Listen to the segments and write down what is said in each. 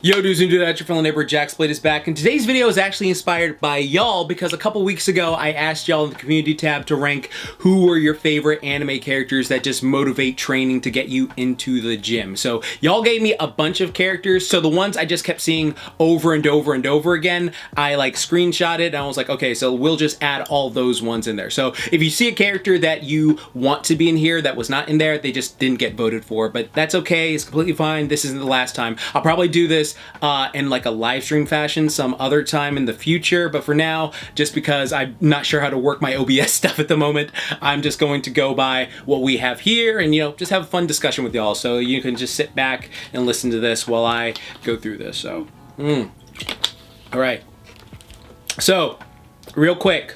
Yo dudes and dudettes, your fellow neighbor Jack Split is back, and today's video is actually inspired by y'all because a couple weeks ago I asked y'all in the community tab to rank who were your favorite anime characters that just motivate training to get you into the gym. So y'all gave me a bunch of characters, so the ones I just kept seeing over and over and over again, I like screenshotted and I was like, okay, so we'll just add all those ones in there. So if you see a character that you want to be in here that was not in there, they just didn't get voted for, but that's okay, it's completely fine. This isn't the last time. I'll probably do this in like a live stream fashion some other time in the future, but for now, just because I'm not sure how to work my OBS stuff at the moment, I'm just going to go by what we have here and, you know, just have a fun discussion with y'all, so you can just sit back and listen to this while I go through this. So all right, so real quick,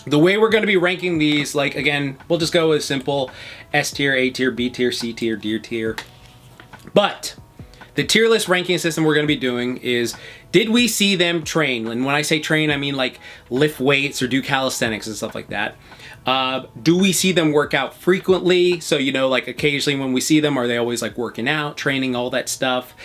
the way we're going to be ranking these, like, again, we'll just go with simple S tier, A tier, B tier, C tier, D tier, but the tier list ranking system we're going to be doing is, did we see them train? And when I say train, I mean like lift weights or do calisthenics and stuff like that. Do we see them work out frequently? So, you know, like occasionally when we see them, are they always like working out, training, all that stuff?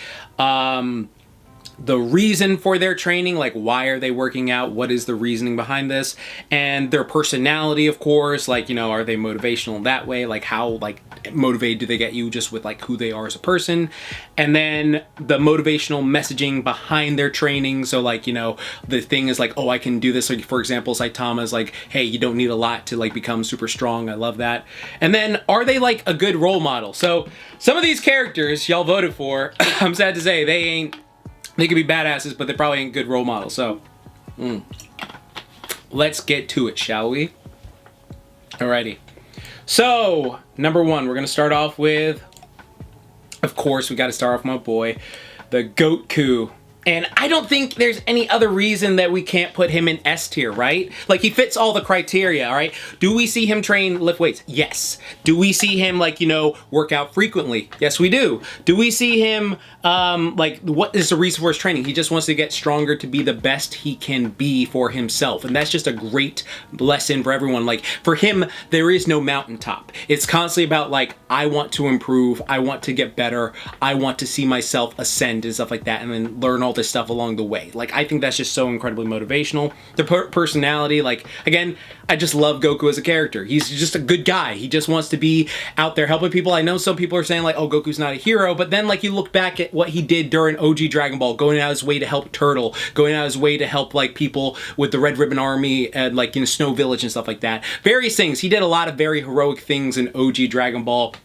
The reason for their training, like why are they working out? What is the reasoning behind this? And their personality, of course, like, you know, are they motivational that way? Like how like motivated do they get you just with like who they are as a person? And then the motivational messaging behind their training. So like, you know, the thing is like, oh, I can do this. Like for example, Saitama is like, hey, you don't need a lot to like become super strong. I love that. And then are they like a good role model? So some of these characters y'all voted for, I'm sad to say they could be badasses, but they probably ain't good role models. So, let's get to it, shall we? Alrighty. So, number one, we're going to start off with, of course, we got to start off with my boy, the Goku. And I don't think there's any other reason that we can't put him in S tier, right? Like, he fits all the criteria, all right? Do we see him train lift weights? Yes. Do we see him, like, you know, work out frequently? Yes, we do. Do we see him, like, what is the reason for his training? He just wants to get stronger to be the best he can be for himself. And that's just a great lesson for everyone. Like, for him, there is no mountaintop. It's constantly about, like, I want to improve. I want to get better. I want to see myself ascend and stuff like that, and then learn all this stuff along the way. Like, I think that's just so incredibly motivational. The personality, like, again, I just love Goku as a character. He's just a good guy. He just wants to be out there helping people. I know some people are saying like, oh, Goku's not a hero, but then like you look back at what he did during OG Dragon Ball, going out his way to help Turtle, going out his way to help like people with the Red Ribbon Army and like in Snow Village and stuff like that. Various things. He did a lot of very heroic things in OG Dragon Ball,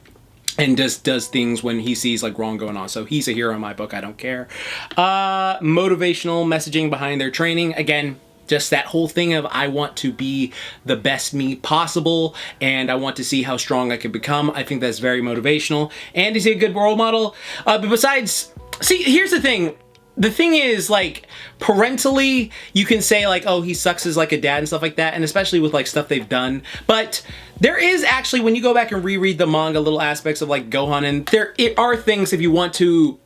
and just does things when he sees like wrong going on. So he's a hero in my book. I don't care. Motivational messaging behind their training. Again, just that whole thing of I want to be the best me possible and I want to see how strong I can become. I think that's very motivational. And is he a good role model? But besides, see, here's the thing. The thing is, like, parentally, you can say, like, oh, he sucks as, like, a dad and stuff like that, and especially with, like, stuff they've done. But there is actually, when you go back and reread the manga, little aspects of, like, Gohan, and there are things, if you want to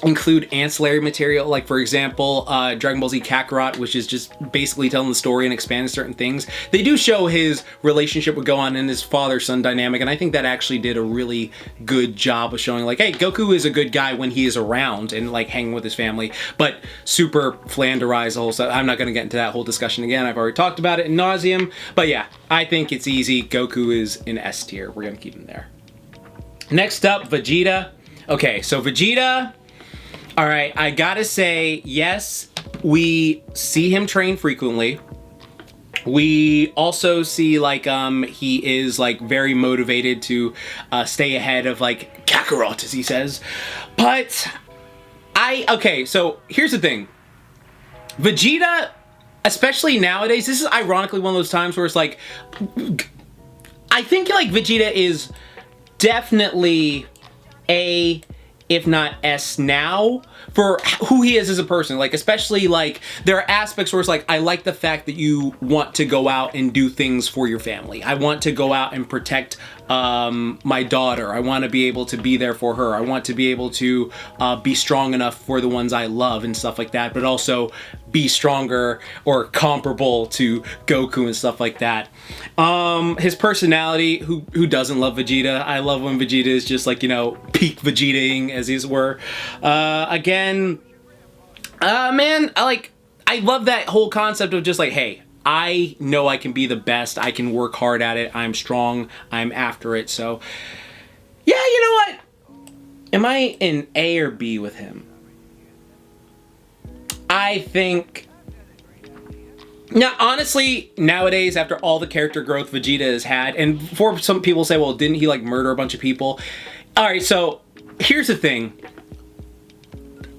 include ancillary material, like for example Dragon Ball Z Kakarot, which is just basically telling the story and expanding certain things. They do show his relationship with Gohan and his father-son dynamic, and I think that actually did a really good job of showing like, hey, Goku is a good guy when he is around and like hanging with his family, but super flanderized the whole stuff. I'm not going to get into that whole discussion again. I've already talked about it in nauseum, but yeah, I think it's easy. Goku is in S tier. We're going to keep him there. Next up, Vegeta. Okay, so Vegeta, all right, I gotta say, yes, we see him train frequently. We also see like he is like very motivated to stay ahead of like Kakarot, as he says. But okay, so here's the thing. Vegeta, especially nowadays, this is ironically one of those times where it's like, I think like Vegeta is definitely A, if not S now, for who he is as a person. Like, especially like there are aspects where it's like, I like the fact that you want to go out and do things for your family. I want to go out and protect my daughter. I want to be able to be there for her. I want to be able to be strong enough for the ones I love and stuff like that, but also be stronger or comparable to Goku and stuff like that. His personality, who doesn't love Vegeta? I love when Vegeta is just like, you know, peak Vegetaing, as it were. Again, man, I love that whole concept of just like, hey, I know I can be the best. I can work hard at it. I'm strong. I'm after it. So, yeah, you know what? Am I an A or B with him? I think... Now, honestly, nowadays, after all the character growth Vegeta has had, and for some people say, well, didn't he, like, murder a bunch of people? All right, so here's the thing.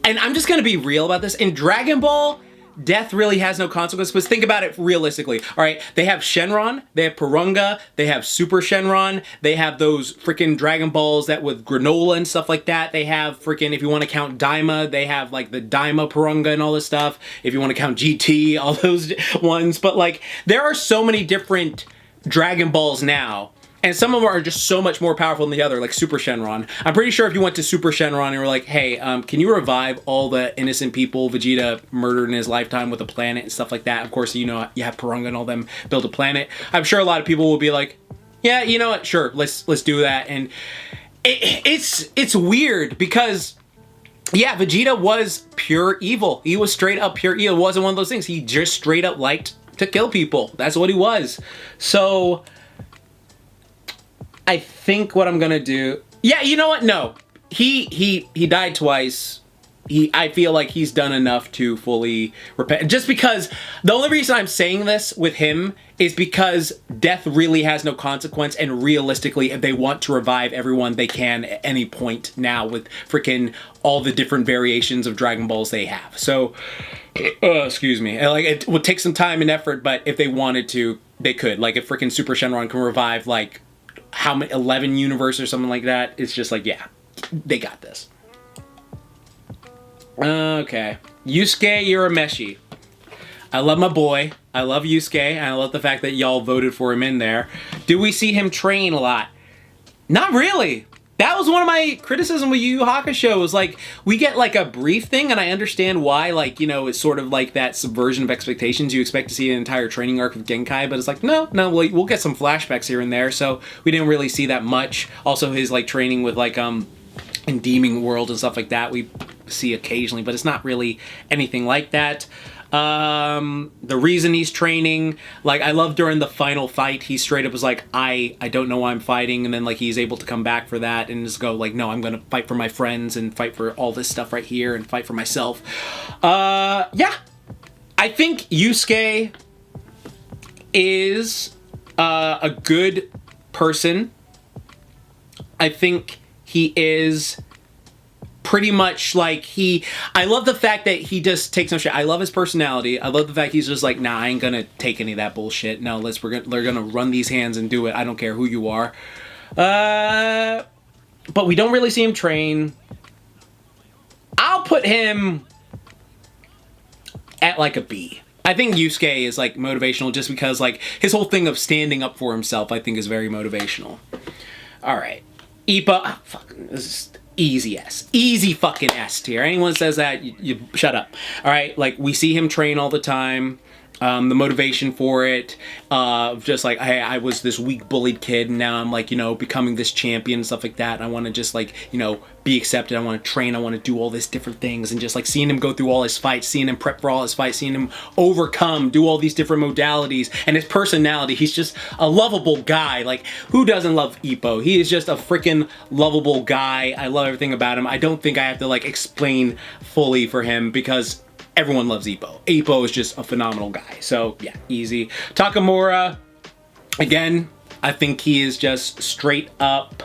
And I'm just going to be real about this. In Dragon Ball, death really has no consequence, but think about it realistically. All right, they have Shenron, they have Purunga, they have Super Shenron, they have those freaking Dragon Balls that with granola and stuff like that. They have freaking, if you want to count Daima, they have like the Daima Purunga and all this stuff. If you want to count GT, all those ones. But like, there are so many different Dragon Balls now. And some of them are just so much more powerful than the other, like Super Shenron. I'm pretty sure if you went to Super Shenron and you were like, hey, can you revive all the innocent people Vegeta murdered in his lifetime with a planet and stuff like that? Of course, you know, you have Purunga and all them build a planet. I'm sure a lot of people will be like, yeah, you know what, sure, let's do that. And it's weird because, yeah, Vegeta was pure evil. He was straight up pure evil. It wasn't one of those things. He just straight up liked to kill people. That's what he was. So... I think what I'm gonna do... Yeah, you know what? No. He died twice. I feel like he's done enough to fully repent. Just because... The only reason I'm saying this with him is because death really has no consequence, and realistically, if they want to revive everyone, they can at any point now with freaking all the different variations of Dragon Balls they have. So... excuse me. Like, it would take some time and effort, but if they wanted to, they could. Like, if freaking Super Shenron can revive, like... how many 11 universe or something like that, it's just like, yeah, they got this. Okay, Yusuke Urameshi. I love my boy. I love Yusuke, and I love the fact that y'all voted for him in there. Do we see him train a lot? Not really. That was one of my criticisms with Yu Yu Hakusho, was like, we get like a brief thing, and I understand why, like, you know, it's sort of like that subversion of expectations. You expect to see an entire training arc with Genkai, but it's like, no, we'll get some flashbacks here and there, so we didn't really see that much. Also, his, like, training with, like, in Demon World and stuff like that, we see occasionally, but it's not really anything like that. The reason he's training, like, I love during the final fight, he straight up was like, I don't know why I'm fighting, and then, like, he's able to come back for that and just go, like, no, I'm gonna fight for my friends and fight for all this stuff right here and fight for myself. Yeah. I think Yusuke is, a good person. I think he is... pretty much like I love the fact that he just takes no shit. I love his personality. I love the fact he's just like, nah, I ain't gonna take any of that bullshit. No, they're gonna run these hands and do it. I don't care who you are. But we don't really see him train. I'll put him at like a B. I think Yusuke is like motivational just because like his whole thing of standing up for himself, I think, is very motivational. All right, Ippo. Oh, fuck, this is easy S. Easy fucking S tier. Anyone says that, you shut up. All right, like, we see him train all the time. The motivation for it, just like, hey, I was this weak bullied kid, and now I'm like, you know, becoming this champion and stuff like that. And I want to just like, you know, be accepted. I want to train. I want to do all these different things, and just like seeing him go through all his fights, seeing him prep for all his fights, seeing him overcome, do all these different modalities, and his personality. He's just a lovable guy. Like, who doesn't love Ippo? He is just a freaking lovable guy. I love everything about him. I don't think I have to like explain fully for him because everyone loves Ippo. Ippo is just a phenomenal guy. So, yeah, easy. Takamura, again, I think he is just straight up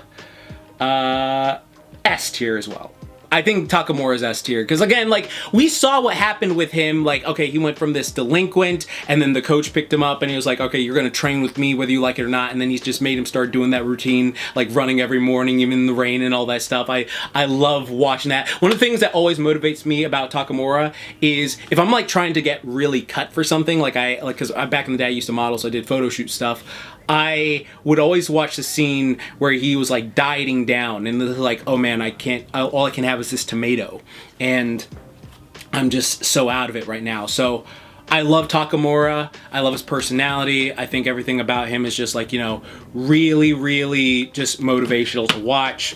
S tier as well. I think Takamura's S tier, because again, like, we saw what happened with him. Like, okay, he went from this delinquent, and then the coach picked him up, and he was like, okay, you're gonna train with me whether you like it or not, and then he's just made him start doing that routine, like running every morning, even in the rain and all that stuff. I love watching that. One of the things that always motivates me about Takamura is if I'm like trying to get really cut for something, because back in the day I used to model, so I did photo shoot stuff. I would always watch the scene where he was like dieting down and like, oh man, I can't, all I can have is this tomato. And I'm just so out of it right now. So I love Takamura. I love his personality. I think everything about him is just like, you know, really, really just motivational to watch.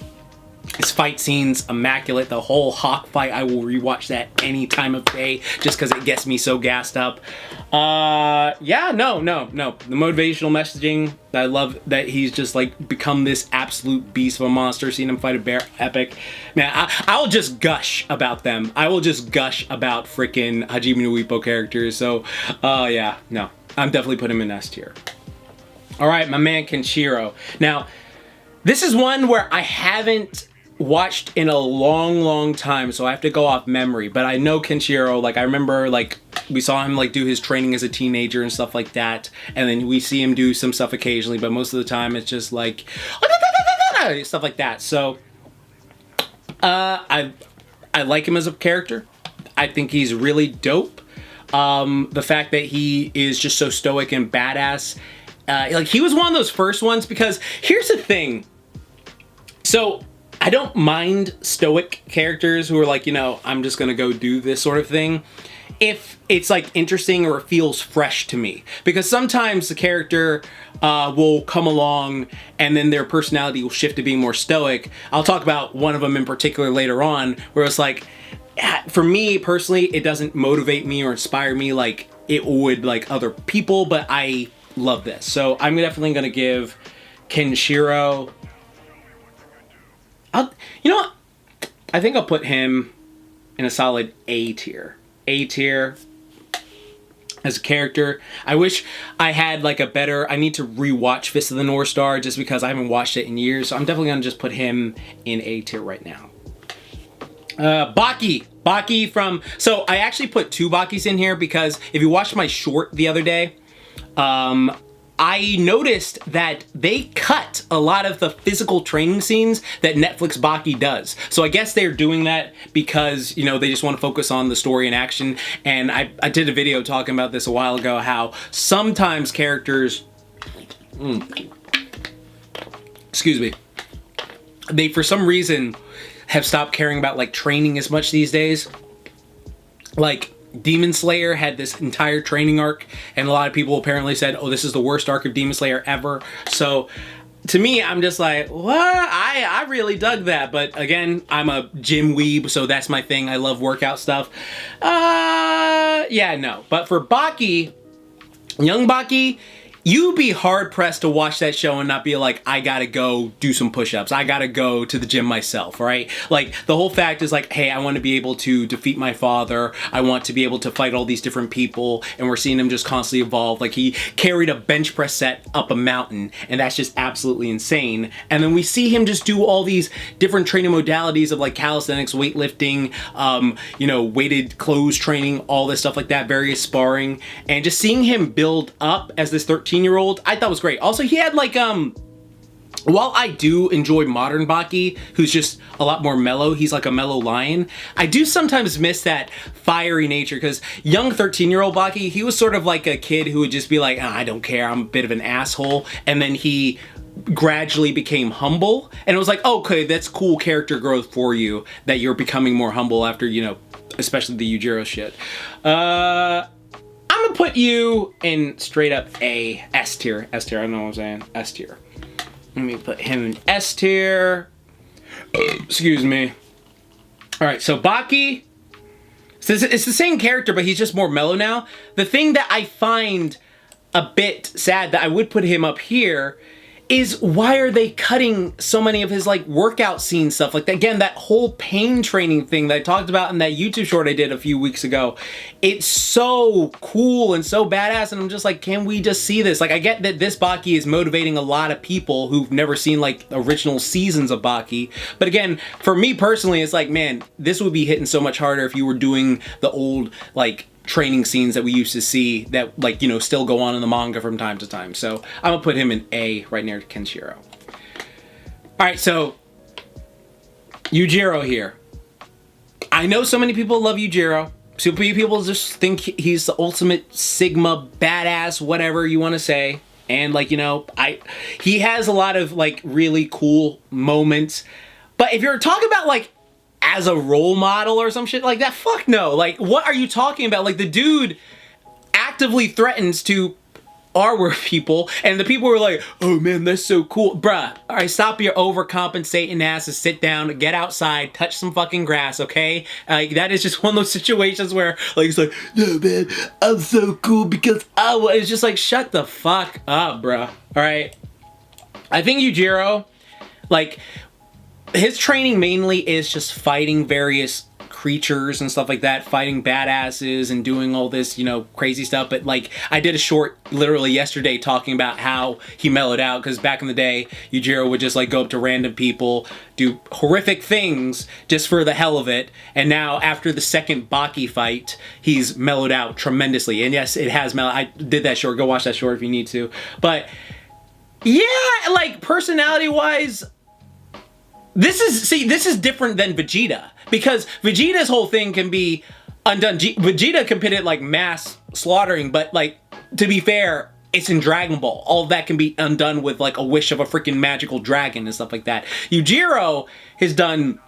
His fight scenes, immaculate. The whole Hawk fight, I will rewatch that any time of day just because it gets me so gassed up. Yeah, no. The motivational messaging, I love that he's just like become this absolute beast of a monster. Seeing him fight a bear, epic. Man, I'll just gush about them. I will just gush about freaking Hajime no Ippo characters. So, yeah, no. I'm definitely putting him in S tier. All right, my man Kenshiro. Now, this is one where I haven't watched in a long time, so I have to go off memory, but I know Kenshiro. Like, I remember like we saw him like do his training as a teenager and stuff like that, and then we see him do some stuff occasionally, but most of the time it's just like stuff like that. So I like him as a character. I think he's really dope. The fact that he is just so stoic and badass, like he was one of those first ones, because here's the thing. So I don't mind stoic characters who are like, you know, I'm just gonna go do this sort of thing, if it's like interesting or it feels fresh to me. Because sometimes the character will come along and then their personality will shift to being more stoic. I'll talk about one of them in particular later on, where it's like, for me personally, it doesn't motivate me or inspire me like it would like other people, but I love this. So I'm definitely gonna give Kenshiro, you know what? I think I'll put him in a solid A tier. A tier as a character. I wish I had like a better, I need to rewatch Fist of the North Star just because I haven't watched it in years. So I'm definitely gonna just put him in A tier right now. Baki from, so I actually put two Bakis in here because if you watched my short the other day, I noticed that they cut a lot of the physical training scenes that Netflix Baki does. So I guess they're doing that because, you know, they just want to focus on the story and action. And I did a video talking about this a while ago, how sometimes characters, excuse me, they for some reason have stopped caring about like training as much these days. Like, Demon Slayer had this entire training arc, and a lot of people apparently said, oh, this is the worst arc of Demon Slayer ever. So to me, I'm just like, what? I really dug that. But again, I'm a gym weeb, so that's my thing. I love workout stuff. Yeah, no. But for Baki, young Baki, you'd be hard pressed to watch that show and not be like, I gotta go do some push-ups. I gotta go to the gym myself, right? Like, the whole fact is like, hey, I want to be able to defeat my father. I want to be able to fight all these different people. And we're seeing him just constantly evolve. Like, he carried a bench press set up a mountain, and that's just absolutely insane. And then we see him just do all these different training modalities of like calisthenics, weightlifting, you know, weighted clothes training, all this stuff like that, various sparring. And just seeing him build up as this 13-year-old, I thought was great. Also, he had like, while I do enjoy modern Baki, who's just a lot more mellow, he's like a mellow lion, I do sometimes miss that fiery nature, because young 13-year-old Baki, he was sort of like a kid who would just be like, I don't care, I'm a bit of an asshole, and then he gradually became humble, and it was like, okay, that's cool character growth for you, that you're becoming more humble after, you know, especially the Yujiro shit. I'm gonna put you in straight up A, S tier. S tier, I don't know what I'm saying. S tier. Let me put him in S tier. Excuse me. Alright, so Baki. It's the same character, but he's just more mellow now. The thing that I find a bit sad that I would put him up here is, why are they cutting so many of his like workout scene stuff? Like, again, that whole pain training thing that I talked about in that YouTube short I did a few weeks ago. It's so cool and so badass, and I'm just like, can we just see this? Like, I get that this Baki is motivating a lot of people who've never seen like original seasons of Baki, but again, for me personally, it's like, man, this would be hitting so much harder if you were doing the old like training scenes that we used to see that, like, you know, still go on in the manga from time to time. So I'm gonna put him in A, right near Kenshiro. Alright, so Yujiro here. I know so many people love Yujiro. So many people just think he's the ultimate Sigma badass, whatever you want to say. And like, you know, he has a lot of like really cool moments. But if you're talking about like as a role model or some shit like that, fuck no. Like, what are you talking about? Like, the dude actively threatens to R-word people, and the people were like, oh man, that's so cool. Bruh, all right, stop your overcompensating asses, sit down, get outside, touch some fucking grass, okay? Like, that is just one of those situations where, like, it's like, no man, I'm so cool because it's just like, shut the fuck up, bruh. All right? I think Yujiro, like, his training mainly is just fighting various creatures and stuff like that, fighting badasses and doing all this, you know, crazy stuff. But like, I did a short literally yesterday talking about how he mellowed out, because back in the day, Yujiro would just like go up to random people, do horrific things just for the hell of it. And now after the second Baki fight, he's mellowed out tremendously. And yes, it has mellowed. I did that short. Go watch that short if you need to. But yeah, like personality wise, this is different than Vegeta, because Vegeta's whole thing can be undone. Vegeta can put it like mass slaughtering, but like, to be fair, it's in Dragon Ball. All of that can be undone with like a wish of a freaking magical dragon and stuff like that. Yujiro has done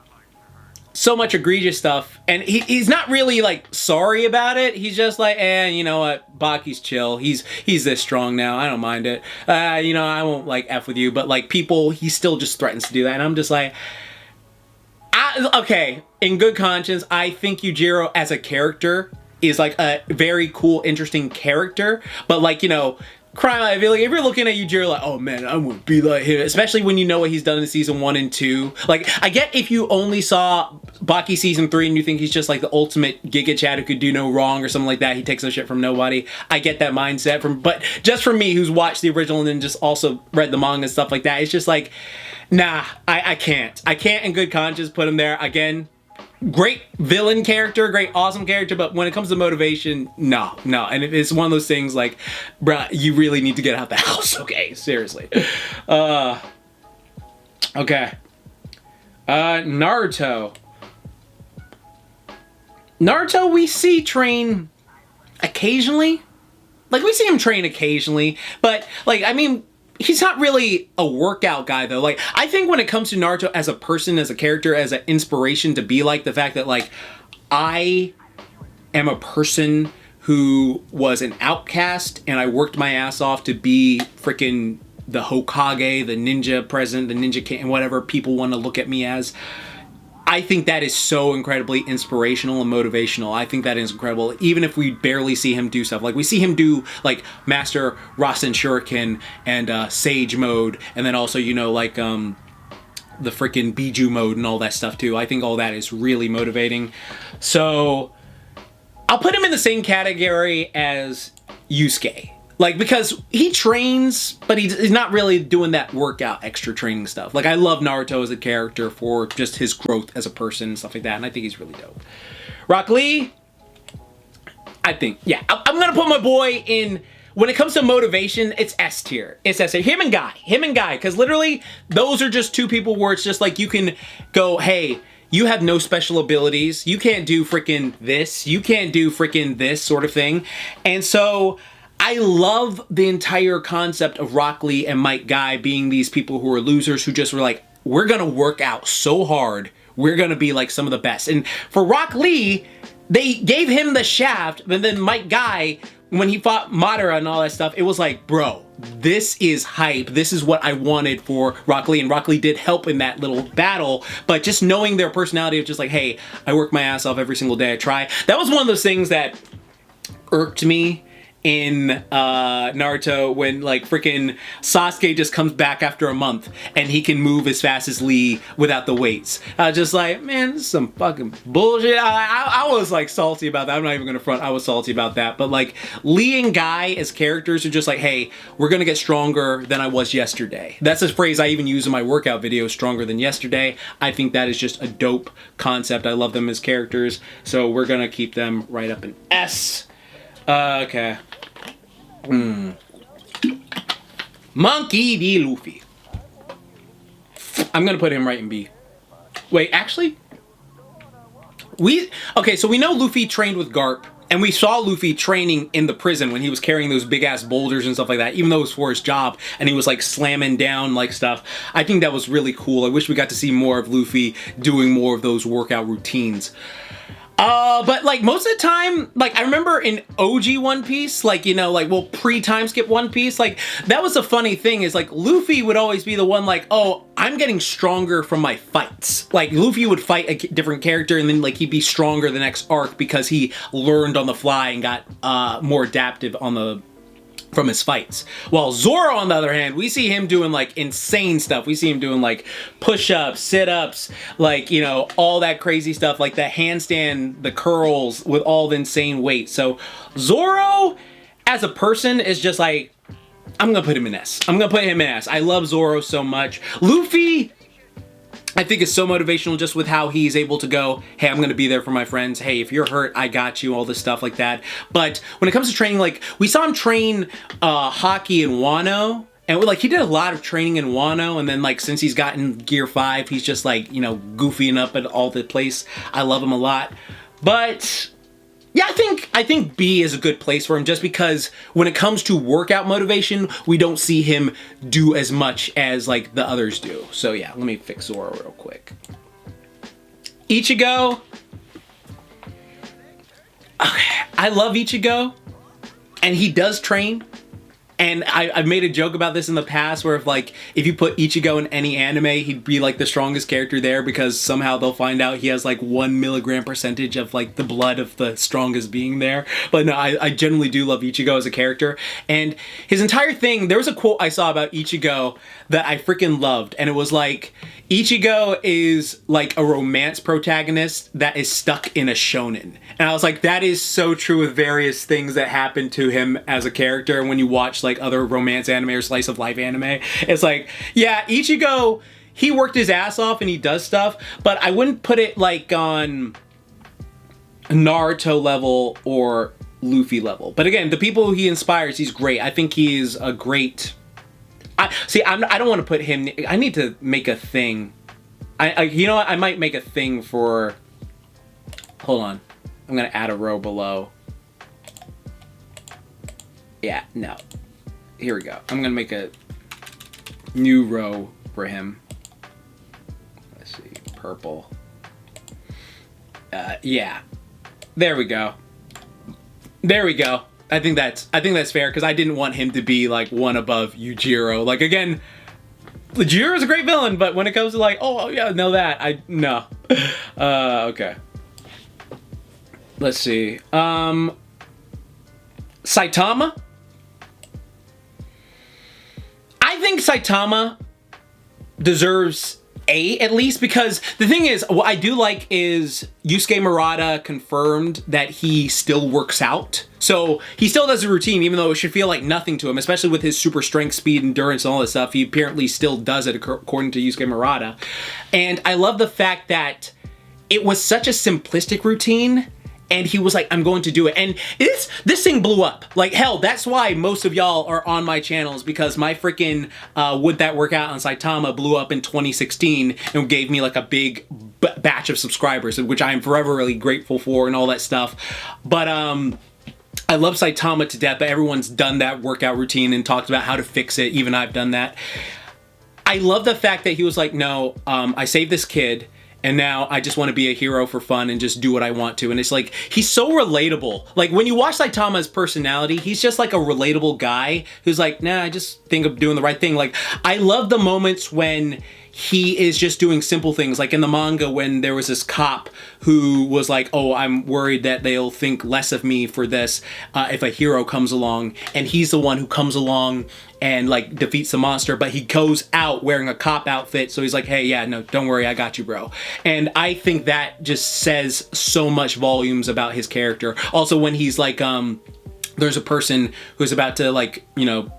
so much egregious stuff, and he's not really like sorry about it. He's just like, you know what, Baki's chill. He's this strong now. I don't mind it. You know, I won't like F with you, but like people, he still just threatens to do that, and I'm just like, okay, in good conscience, I think Yujiro as a character is like a very cool, interesting character, but like, you know, I feel like if you're looking at Yujiro like, oh man, I would be like him, especially when you know what he's done in season 1 and 2. Like, I get if you only saw Baki season 3 and you think he's just like the ultimate Giga Chad who could do no wrong or something like that. He takes no shit from nobody. I get that mindset but just for me, who's watched the original and then just also read the manga and stuff like that, it's just like, nah, I can't. I can't in good conscience put him there. Again, great villain character, great awesome character, but when it comes to motivation, no. And it's one of those things like, bruh, you really need to get out the house, okay? Seriously. Okay. Naruto. Naruto, we see train occasionally. Like, we see him train occasionally, but, like, I mean, he's not really a workout guy, though. Like, I think when it comes to Naruto as a person, as a character, as an inspiration to be like, the fact that, like, I am a person who was an outcast and I worked my ass off to be freaking the Hokage, the ninja president, the ninja king, whatever people want to look at me as. I think that is so incredibly inspirational and motivational. I think that is incredible. Even if we barely see him do stuff. Like, we see him do, like, Master Rasen Shuriken and Sage mode. And then also, you know, like, the freaking Biju mode and all that stuff, too. I think all that is really motivating. So, I'll put him in the same category as Yusuke. Like, because he trains, but he's not really doing that workout extra training stuff. Like, I love Naruto as a character for just his growth as a person and stuff like that, and I think he's really dope. Rock Lee, I think, yeah, I'm gonna put my boy in, when it comes to motivation, it's S tier. It's S tier. Him and Guy, because literally, those are just two people where it's just like, you can go, hey, you have no special abilities, you can't do freaking this, you can't do freaking this sort of thing, and so I love the entire concept of Rock Lee and Mike Guy being these people who are losers who just were like, we're gonna work out so hard, we're gonna be like some of the best. And for Rock Lee, they gave him the shaft, but then Mike Guy, when he fought Madara and all that stuff, it was like, bro, this is hype. This is what I wanted for Rock Lee, and Rock Lee did help in that little battle, but just knowing their personality of just like, hey, I work my ass off every single day I try. That was one of those things that irked me in Naruto when like freaking Sasuke just comes back after a month and he can move as fast as Lee without the weights. I was just like, man, this is some fucking bullshit. I was like salty about that. I'm not even gonna front. I was salty about that. But like Lee and Guy as characters are just like, hey, we're gonna get stronger than I was yesterday. That's a phrase I even use in my workout videos, stronger than yesterday. I think that is just a dope concept. I love them as characters. So we're gonna keep them right up in S. Okay. Monkey D. Luffy. I'm gonna put him right in B. Wait, actually? Okay, so we know Luffy trained with Garp And we saw Luffy training in the prison when he was carrying those big ass boulders and stuff like that, even though it was for his job, and he was like slamming down like stuff. I think that was really cool. I wish we got to see more of Luffy doing more of those workout routines. But like most of the time, like I remember in OG One Piece, like, you know, like, well, pre-time skip One Piece, like that was the funny thing is like Luffy would always be the one like, oh, I'm getting stronger from my fights. Like Luffy would fight a different character and then like he'd be stronger the next arc because he learned on the fly and got more adaptive on the from his fights. While Zoro, on the other hand, we see him doing like insane stuff. We see him doing like push-ups, sit-ups, like, you know, all that crazy stuff, like the handstand, the curls with all the insane weight. So Zoro as a person is just like, I'm gonna put him in S. I'm gonna put him in S. I love Zoro so much. Luffy, I think is so motivational just with how he's able to go, hey, I'm going to be there for my friends. Hey, if you're hurt, I got you, all this stuff like that. But when it comes to training, like we saw him train hockey in Wano. And like he did a lot of training in Wano. And then like since he's gotten Gear 5, he's just like, you know, goofying up at all the place. I love him a lot. But yeah, I think B is a good place for him just because when it comes to workout motivation, we don't see him do as much as like the others do. So yeah, let me fix Zoro real quick. Ichigo. Okay, I love Ichigo and he does train. And I've made a joke about this in the past where if you put Ichigo in any anime, he'd be like the strongest character there because somehow they'll find out he has like 1 milligram percentage of like the blood of the strongest being there. But no, I generally do love Ichigo as a character. And his entire thing, there was a quote I saw about Ichigo that I freaking loved. And it was like, Ichigo is like a romance protagonist that is stuck in a shonen. And I was like, that is so true with various things that happen to him as a character when you watch like other romance anime or slice of life anime. It's like, yeah, Ichigo, he worked his ass off and he does stuff, but I wouldn't put it like on Naruto level or Luffy level. But again, the people who he inspires, he's great. I think he's a great... I don't want to put him... I need to make a thing. You know what? I might make a thing for... Hold on. I'm going to add a row below. Yeah, no. Here we go. I'm going to make a new row for him. Let's see. Purple. Yeah. There we go. There we go. I think that's fair because I didn't want him to be like one above Yujiro. Like again, Yujiro is a great villain, but when it comes to like, oh yeah, no that no. Okay. Let's see. Saitama. I think Saitama deserves A at least because the thing is, what I do like is Yusuke Murata confirmed that he still works out. So he still does a routine, even though it should feel like nothing to him, especially with his super strength, speed, endurance, and all this stuff. He apparently still does it according to Yusuke Murata. And I love the fact that it was such a simplistic routine. And he was like, I'm going to do it. And this thing blew up. Like, hell, that's why most of y'all are on my channels because my freaking Would That Work Out on Saitama blew up in 2016 and gave me like a big batch of subscribers, which I am forever really grateful for and all that stuff. But I love Saitama to death, but everyone's done that workout routine and talked about how to fix it. Even I've done that. I love the fact that he was like, no, I saved this kid. And now I just want to be a hero for fun and just do what I want to. And it's like, he's so relatable. Like when you watch Saitama's personality, he's just like a relatable guy who's like, nah, I just think I'm doing the right thing. Like I love the moments when he is just doing simple things. Like in the manga when there was this cop who was like, oh, I'm worried that they'll think less of me for this if a hero comes along. And he's the one who comes along and like defeats the monster, but he goes out wearing a cop outfit. So he's like, hey, yeah, no, don't worry, I got you, bro. And I think that just says so much volumes about his character. Also, when he's like, there's a person who's about to like, you know,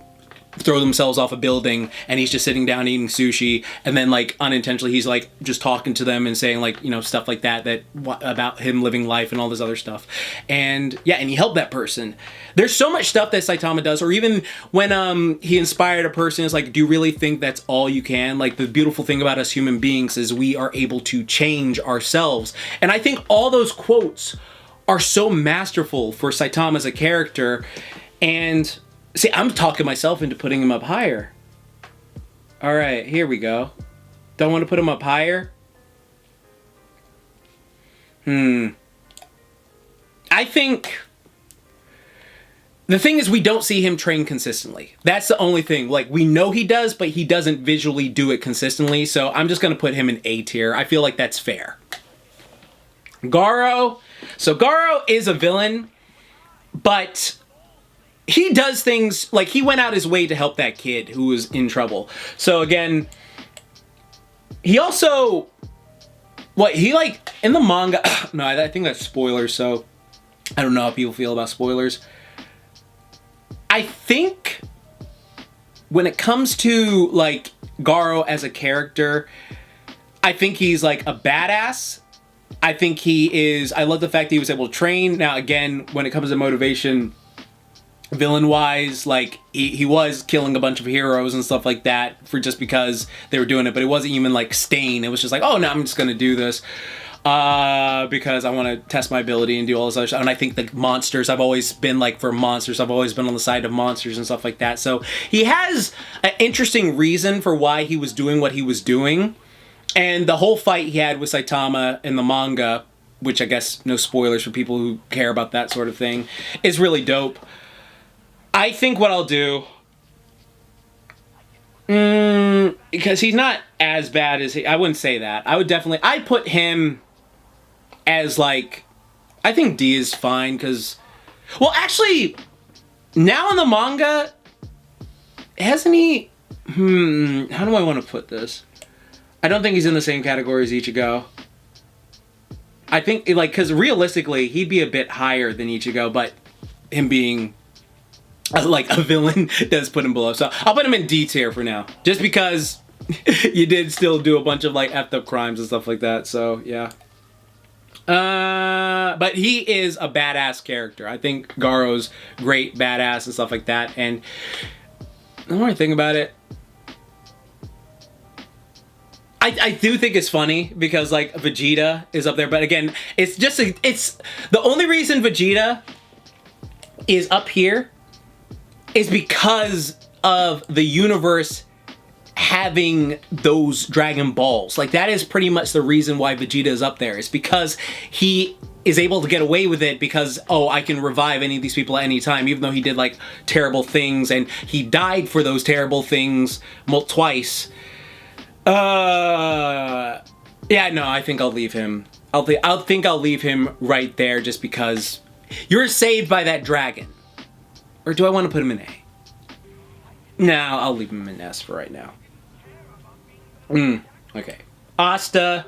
throw themselves off a building and he's just sitting down eating sushi and then like unintentionally he's like just talking to them and saying like, you know, stuff like that about him living life and all this other stuff. And yeah, and he helped that person. There's so much stuff that Saitama does, or even when he inspired a person, it's like, do you really think that's all you can? Like the beautiful thing about us human beings is we are able to change ourselves. And I think all those quotes are so masterful for Saitama as a character. And see, I'm talking myself into putting him up higher. All right, here we go. Don't want to put him up higher? I think the thing is we don't see him train consistently. That's the only thing. Like, we know he does, but he doesn't visually do it consistently. So I'm just going to put him in A tier. I feel like that's fair. Garo. So Garo is a villain, but he does things, like, he went out his way to help that kid who was in trouble. So again, he also, he like, in the manga, no, I think that's spoilers, so I don't know how people feel about spoilers. I think when it comes to, like, Garo as a character, I think he's, like, a badass. I think he is, I love the fact that he was able to train. Now, again, when it comes to motivation, villain-wise, like, he was killing a bunch of heroes and stuff like that for just because they were doing it, but it wasn't even, like, stain. It was just like, oh, no, I'm just gonna do this because I want to test my ability and do all this other stuff. And I think the monsters, I've always been, like, for monsters, I've always been on the side of monsters and stuff like that. So he has an interesting reason for why he was doing what he was doing. And the whole fight he had with Saitama in the manga, which I guess no spoilers for people who care about that sort of thing, is really dope. I think what I'll do, because he's not as bad as I wouldn't say that. I'd put him as, like, I think D is fine, because, well, actually, now in the manga, hasn't he, how do I want to put this? I don't think he's in the same category as Ichigo. I think, like, because realistically, he'd be a bit higher than Ichigo, but him being, like, a villain does put him below. So I'll put him in D tier for now. Just because you did still do a bunch of, like, effed up crimes and stuff like that. So, yeah. But he is a badass character. I think Garo's great, badass, and stuff like that. And the more I think about it, I do think it's funny because, like, Vegeta is up there. But again, it's just, it's the only reason Vegeta is up here is because of the universe having those Dragon Balls. Like, that is pretty much the reason why Vegeta is up there. It's because he is able to get away with it because, oh, I can revive any of these people at any time, even though he did, like, terrible things, and he died for those terrible things twice. Yeah, no, I think I'll leave him. I'll think I'll leave him right there just because you're saved by that dragon. Or do I want to put him in A? No, I'll leave him in S for right now. Okay. Asta.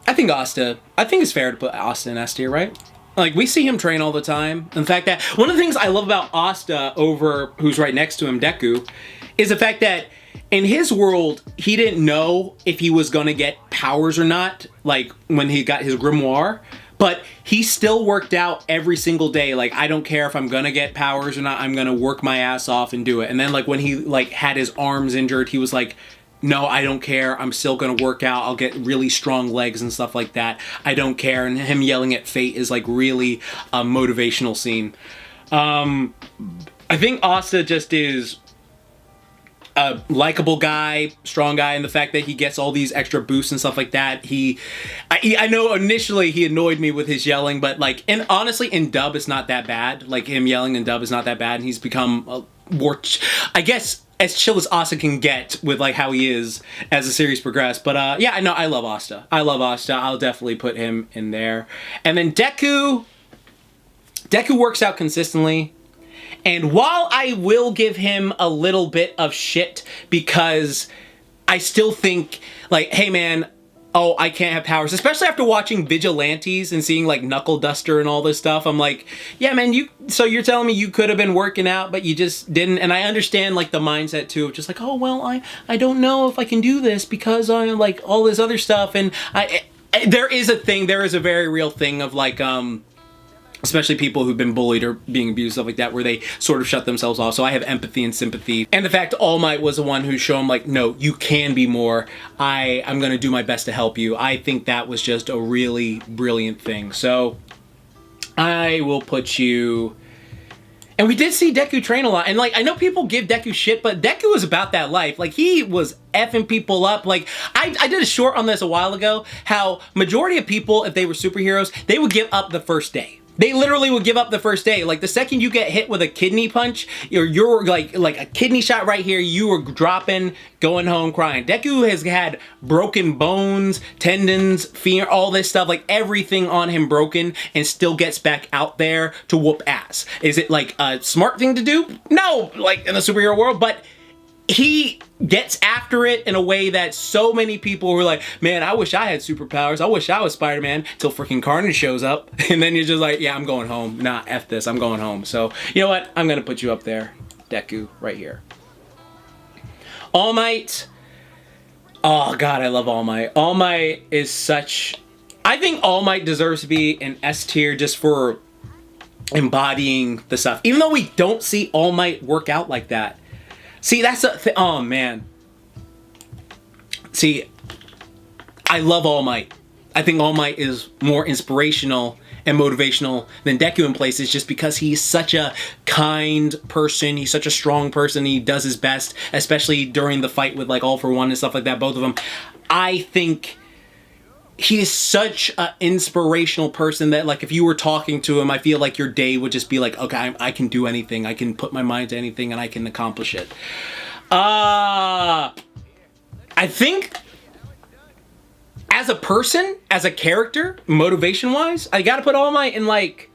I think it's fair to put Asta in S tier, right? Like, we see him train all the time. In fact, that one of the things I love about Asta over who's right next to him, Deku, is the fact that in his world, he didn't know if he was going to get powers or not, like, when he got his grimoire. But he still worked out every single day. Like, I don't care if I'm going to get powers or not. I'm going to work my ass off and do it. And then, like, when he, like, had his arms injured, he was like, no, I don't care. I'm still going to work out. I'll get really strong legs and stuff like that. I don't care. And him yelling at fate is, like, really a motivational scene. I think Asta just is a likable guy, strong guy, and the fact that he gets all these extra boosts and stuff like that. I know initially he annoyed me with his yelling, but, like, and honestly, in dub, it's not that bad. Like, him yelling in dub is not that bad, and he's become more, I guess, as chill as Asta can get with, like, how he is as the series progressed. But, yeah, no, I love Asta. I'll definitely put him in there. And then Deku works out consistently. And while I will give him a little bit of shit because I still think, like, hey man, oh, I can't have powers, especially after watching Vigilantes and seeing, like, Knuckle Duster and all this stuff, I'm like, yeah man, so you're telling me you could have been working out but you just didn't. And I understand, like, the mindset too of just like, oh well, I don't know if I can do this because I, like, all this other stuff. And there is a very real thing of, like, especially people who've been bullied or being abused, stuff like that, where they sort of shut themselves off. So I have empathy and sympathy. And the fact All Might was the one who showed him, like, no, you can be more. I'm going to do my best to help you. I think that was just a really brilliant thing. So I will put you... And we did see Deku train a lot. And, like, I know people give Deku shit, but Deku was about that life. Like, he was effing people up. Like, I did a short on this a while ago, how majority of people, if they were superheroes, they would give up the first day. They literally would give up the first day. Like, the second you get hit with a kidney punch, you're like a kidney shot right here, you were dropping, going home crying. Deku has had broken bones, tendons, fear, all this stuff, like everything on him broken, and still gets back out there to whoop ass. Is it like a smart thing to do? No, like in the superhero world, but he gets after it in a way that so many people were like, man, I wish I had superpowers. I wish I was Spider-Man, till freaking Carnage shows up. And then you're just like, yeah, I'm going home. Nah, F this, I'm going home. So, you know what? I'm going to put you up there. Deku, right here. All Might. Oh, God, I love All Might. All Might is such... I think All Might deserves to be in S tier just for embodying the stuff. Even though we don't see All Might work out like that. See, that's a thing. Oh, man. See, I love All Might. I think All Might is more inspirational and motivational than Deku in places, just because he's such a kind person. He's such a strong person. He does his best, especially during the fight with, like, All For One and stuff like that, both of them. I think he is such an inspirational person that, like, if you were talking to him, I feel like your day would just be like, okay, I can do anything. I can put my mind to anything and I can accomplish it. I think as a person, as a character, motivation-wise, I gotta put All Might in, like,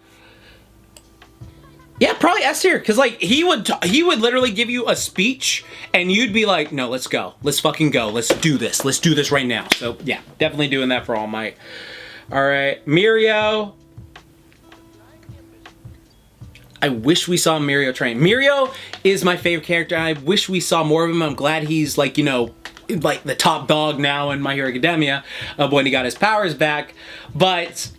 yeah, probably S tier, because, like, he would literally give you a speech, and you'd be like, no, let's go. Let's fucking go. Let's do this. Let's do this right now. So, yeah, definitely doing that for All Might. All right, Mirio. I wish we saw Mirio train. Mirio is my favorite character. I wish we saw more of him. I'm glad he's, like, you know, like the top dog now in My Hero Academia when he got his powers back. But,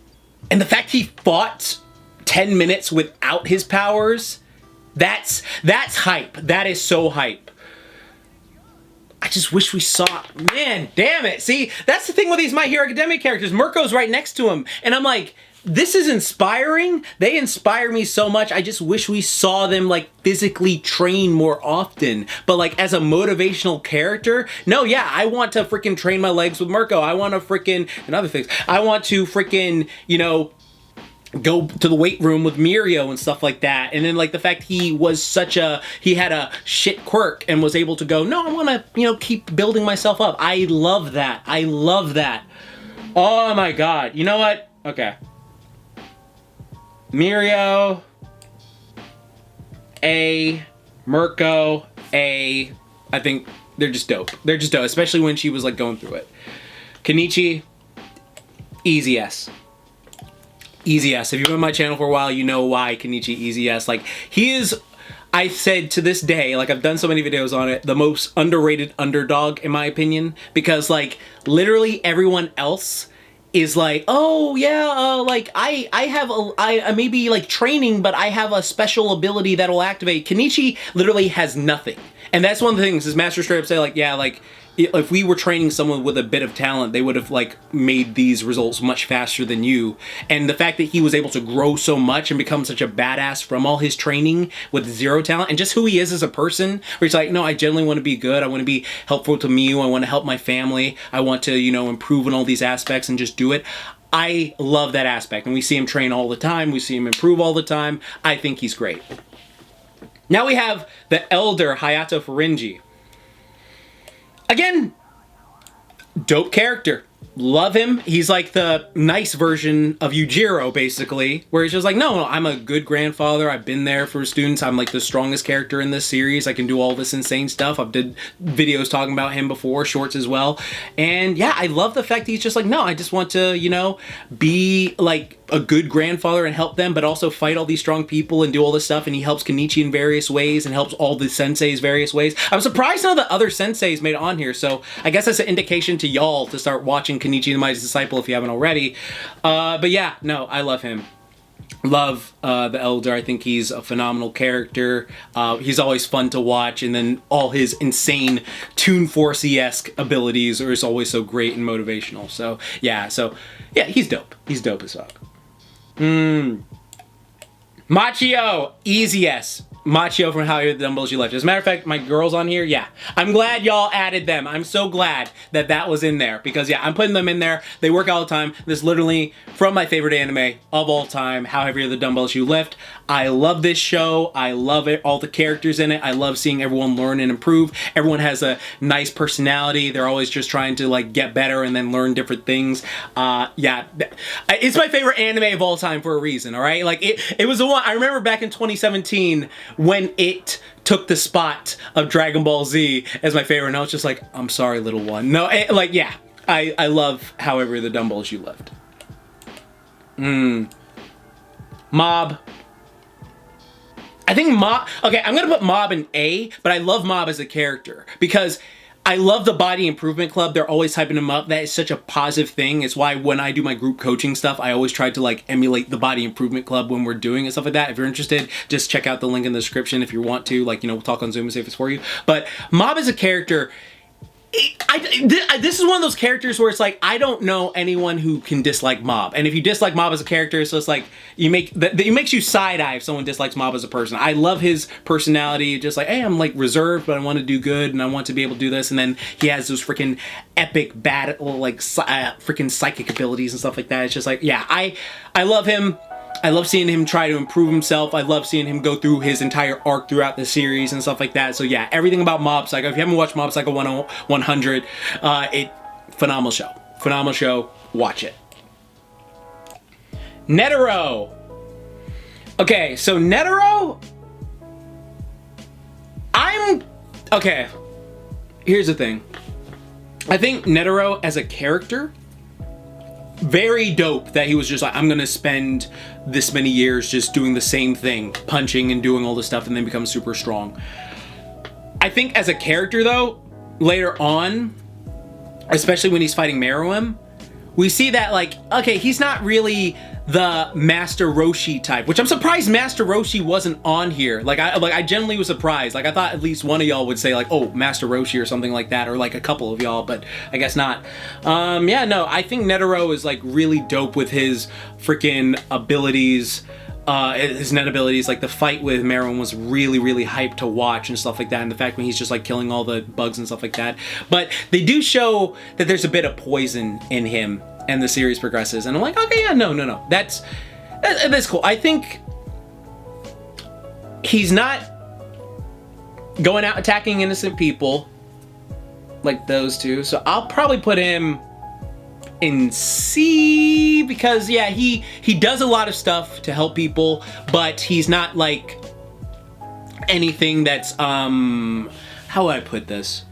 and the fact he fought 10 minutes without his powers, that's hype. That is so hype. I just wish we saw, man, damn it. See, that's the thing with these My Hero Academia characters. Mirko's right next to him, and I'm like, this is inspiring. They inspire me so much. I just wish we saw them, like, physically train more often. But, like, as a motivational character, no, yeah, I want to freaking train my legs with Mirko. I want to freaking, and other things. I want to freaking, you know, go to the weight room with Mirio and stuff like that. And then, like, the fact he was he had a shit quirk and was able to go, no, I want to, you know, keep building myself up. I love that. I love that. Oh my God. You know what? Okay. Mirio, A, Mirko, A. I think they're just dope. They're just dope, especially when she was, like, going through it. Kenichi, easy S. Easy S. If you've been on my channel for a while, you know why Kenichi easy S. Like, he is, I said to this day, like, I've done so many videos on it, the most underrated underdog, in my opinion. Because, like, literally everyone else is like, oh yeah, like I may be, like, training, but I have a special ability that'll activate. Kenichi literally has nothing. And that's one of the things, his master straight up say, like, yeah, like, if we were training someone with a bit of talent, they would have, like, made these results much faster than you. And the fact that he was able to grow so much and become such a badass from all his training with zero talent, and just who he is as a person, where he's like, no, I genuinely want to be good. I want to be helpful to Miyu. I want to help my family. I want to, you know, improve in all these aspects and just do it. I love that aspect. And we see him train all the time. We see him improve all the time. I think he's great. Now we have the elder Hayato Furinji. Again, dope character. Love him. He's like the nice version of Yujiro, basically, where he's just like, no, I'm a good grandfather. I've been there for students. I'm, like, the strongest character in this series. I can do all this insane stuff. I've did videos talking about him before, shorts as well. And yeah, I love the fact that he's just like, no, I just want to, you know, be, like, a good grandfather and help them, but also fight all these strong people and do all this stuff. And he helps Kenichi in various ways and helps all the senseis various ways. I'm surprised none of the other senseis made it on here, so I guess that's an indication to y'all to start watching Kenichi the Mighty Disciple if you haven't already. But yeah, no, I love him. Love the Elder. I think he's a phenomenal character. He's always fun to watch, and then all his insane Toon Force-esque abilities are just always so great and motivational. So yeah, he's dope. He's dope as fuck. Machio, easy yes. Machio from How Are the Dumbbells You Left. As a matter of fact, my girls on here, yeah. I'm glad y'all added them. I'm so glad that that was in there because, yeah, I'm putting them in there. They work all the time. This is literally from my favorite anime of all time, How Heavy Are the Dumbbells You Lift. I love this show. I love it. All the characters in it. I love seeing everyone learn and improve. Everyone has a nice personality. They're always just trying to, like, get better and then learn different things. Yeah. It's my favorite anime of all time for a reason, all right? Like, it was the one, I remember back in 2017 when it took the spot of Dragon Ball Z as my favorite, and I was just like, I'm sorry, little one. No, like, yeah, I love However the Dumbbells You Lift. Mob. I think Mob, okay, I'm gonna put Mob in A, but I love Mob as a character because I love the Body Improvement Club. They're always hyping him up. That is such a positive thing. It's why when I do my group coaching stuff, I always try to like emulate the Body Improvement Club when we're doing and stuff like that. If you're interested, just check out the link in the description if you want to. Like, you know, we'll talk on Zoom and see if it's for you. But Mob is a character. This is one of those characters where it's like, I don't know anyone who can dislike Mob. And if you dislike Mob as a character, so it's like, it makes you side-eye if someone dislikes Mob as a person. I love his personality, just like, hey, I'm like reserved, but I want to do good, and I want to be able to do this. And then he has those freaking epic, like, freaking psychic abilities and stuff like that. It's just like, yeah, I love him. I love seeing him try to improve himself. I love seeing him go through his entire arc throughout the series and stuff like that. So yeah, everything about Mob Psycho. If you haven't watched Mob Psycho 100, phenomenal show. Phenomenal show. Watch it. Netero. Okay, so Netero, okay, here's the thing. I think Netero as a character, very dope that he was just like, I'm gonna spend this many years just doing the same thing, punching and doing all this stuff and then become super strong. I think as a character though, later on, especially when he's fighting Meruem, we see that like, okay, he's not really the Master Roshi type, which I'm surprised Master Roshi wasn't on here. I genuinely was surprised. Like I thought at least one of y'all would say like, oh, Master Roshi or something like that, or like a couple of y'all, but I guess not. Yeah, no, I think Netero is like really dope with his freaking abilities, his net abilities. Like the fight with Meruem was really, really hyped to watch and stuff like that, and the fact when he's just like killing all the bugs and stuff like that. But they do show that there's a bit of poison in him and the series progresses, and I'm like, okay, yeah, no, that's cool. I think he's not going out attacking innocent people like those two, so I'll probably put him in C because yeah, he does a lot of stuff to help people, but he's not like anything that's how would I put this?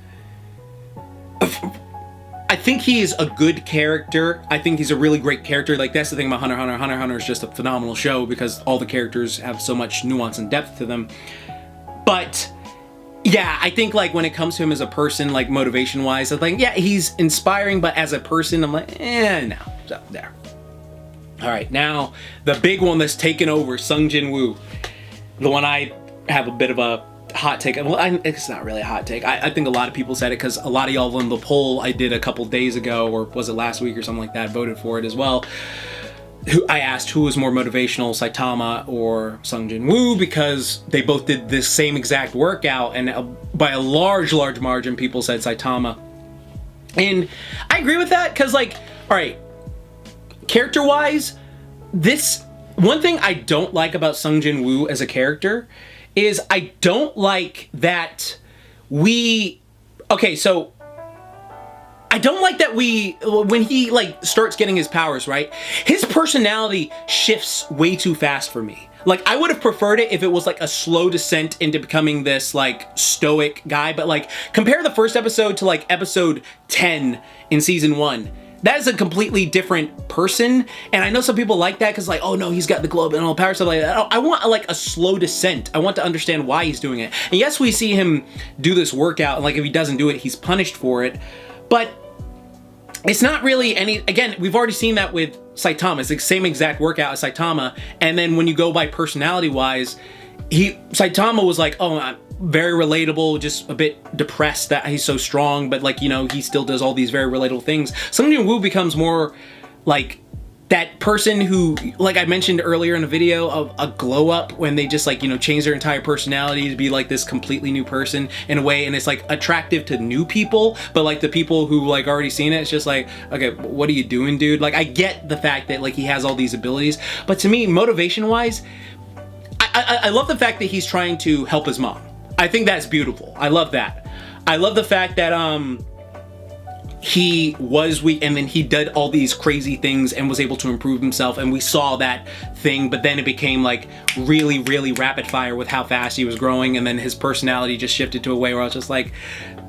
I think he is a good character. I think he's a really great character. Like, that's the thing about Hunter x Hunter. Hunter x Hunter is just a phenomenal show because all the characters have so much nuance and depth to them. But, yeah, I think, like, when it comes to him as a person, like, motivation-wise, I think, yeah, he's inspiring, but as a person, I'm like, no. So, there. All right, now, the big one that's taken over, Sung Jin Woo. The one I have a bit of a hot take. Well, it's not really a hot take. I think a lot of people said it because a lot of y'all in the poll I did a couple days ago, or was it last week or something like that, voted for it as well. I asked who was more motivational, Saitama or Sung Jin Woo, because they both did this same exact workout, and by a large margin, people said Saitama. And I agree with that because, like, all right, character-wise, this one thing I don't like about Sung Jin Woo as a character is I don't like that I don't like that when he like starts getting his powers, right? His personality shifts way too fast for me. Like, I would have preferred it if it was like a slow descent into becoming this like stoic guy, but like compare the first episode to like episode 10 in season 1. That is a completely different person, and I know some people like that because like, oh no, he's got the globe and all power, stuff like that. I want like a slow descent. I want to understand why he's doing it. And yes, we see him do this workout, and like if he doesn't do it, he's punished for it. But it's not really any, again, we've already seen that with Saitama. It's the same exact workout as Saitama. And then when you go by personality wise, Saitama was like, oh, I'm very relatable, just a bit depressed that he's so strong, but like, you know, he still does all these very relatable things. Sung Jin Woo becomes more like that person who, like I mentioned earlier in a video, of a glow up when they just like, you know, change their entire personality to be like this completely new person in a way, and it's like attractive to new people, but like the people who like already seen it, it's just like, okay, what are you doing, dude? Like, I get the fact that like he has all these abilities, but to me, motivation wise, I love the fact that he's trying to help his mom. I think that's beautiful. I love that. I love the fact that he was weak and then he did all these crazy things and was able to improve himself, and we saw that thing, but then it became like really, really rapid fire with how fast he was growing, and then his personality just shifted to a way where I was just like,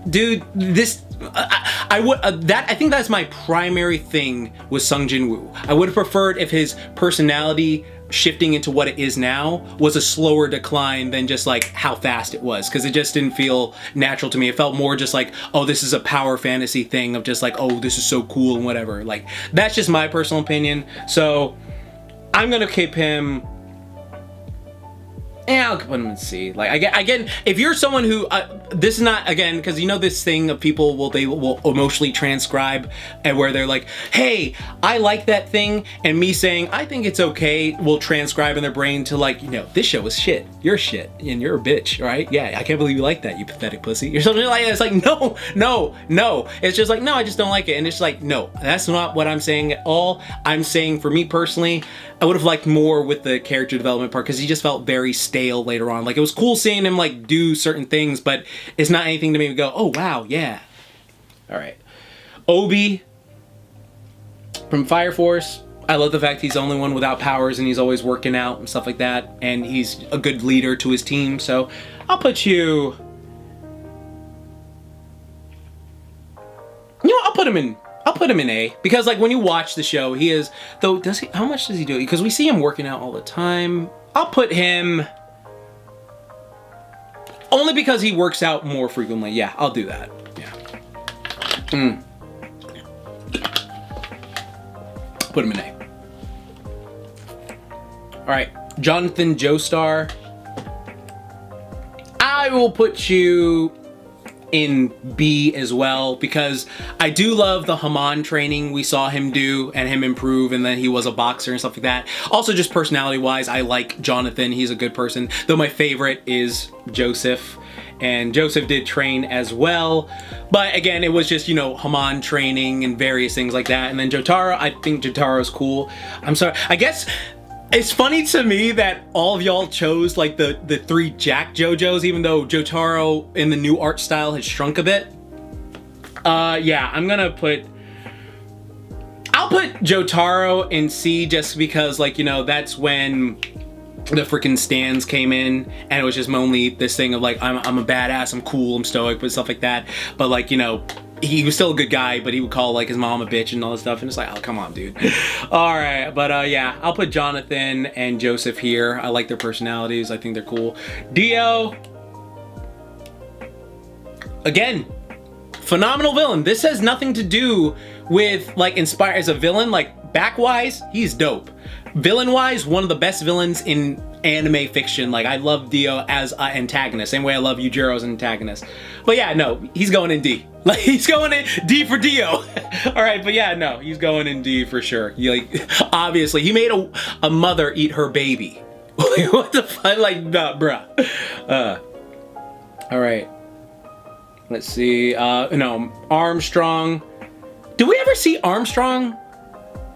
dude, this I think that's my primary thing with Sung Jin Woo. I would have preferred if his personality shifting into what it is now was a slower decline than just like how fast it was, because it just didn't feel natural to me. It felt more just like, oh, this is a power fantasy thing of just like, oh, this is so cool and whatever. Like, that's just my personal opinion. So I'm gonna keep him, yeah, I'll put him in C. Like, again, if you're someone who, this is not, again, because you know this thing of people they will emotionally transcribe, and where they're like, hey, I like that thing, and me saying, I think it's okay, will transcribe in their brain to like, you know, this show is shit, you're shit, and you're a bitch, right? Yeah, I can't believe you like that, you pathetic pussy, or something like that. It's like, no. It's just like, no, I just don't like it. And it's like, no, that's not what I'm saying at all. I'm saying, for me personally, I would have liked more with the character development part, because he just felt very stale later on. Like, it was cool seeing him like do certain things, but it's not anything to make me go, oh wow, yeah. All right, Obi from Fire Force. I love the fact he's the only one without powers, and he's always working out and stuff like that, and he's a good leader to his team. So I'll put you, I'll put him in A, because like when you watch the show, he is, though, does he, how much does he do? Because we see him working out all the time. I'll put him, only because he works out more frequently. Yeah, I'll do that. Yeah. Put him in A. All right, Jonathan Joestar. I will put you in B as well, because I do love the Haman training we saw him do and him improve, and then he was a boxer and stuff like that. Also, just personality wise, I like Jonathan. He's a good person, though my favorite is Joseph, and Joseph did train as well, but again, it was just, you know, Haman training and various things like that. And then Jotaro, I think Jotaro's cool. I'm sorry, I guess it's funny to me that all of y'all chose like the 3 Jack JoJos, even though Jotaro in the new art style has shrunk a bit. Yeah, I'll put Jotaro in C, just because, like, you know, that's when the freaking stands came in, and it was just only this thing of like, I'm a badass, I'm cool, I'm stoic, but stuff like that. But like, you know, he was still a good guy, but he would call like his mom a bitch and all this stuff, and it's like, oh, come on, dude. All right, but yeah, I'll put Jonathan and Joseph here. I like their personalities. I think they're cool. Dio, again, phenomenal villain. This has nothing to do with like inspire as a villain. Like, back-wise, he's dope. Villain-wise, one of the best villains in anime fiction. Like, I love Dio as an antagonist, same way I love Yujiro as an antagonist. But yeah, no, he's going in D. Like, he's going in D for Dio. All right, but yeah, no, he's going in D for sure. Like, obviously, he made a mother eat her baby. Like, what the fuck? Like, nah, bruh. All right. Let's see. No, Armstrong. Do we ever see Armstrong?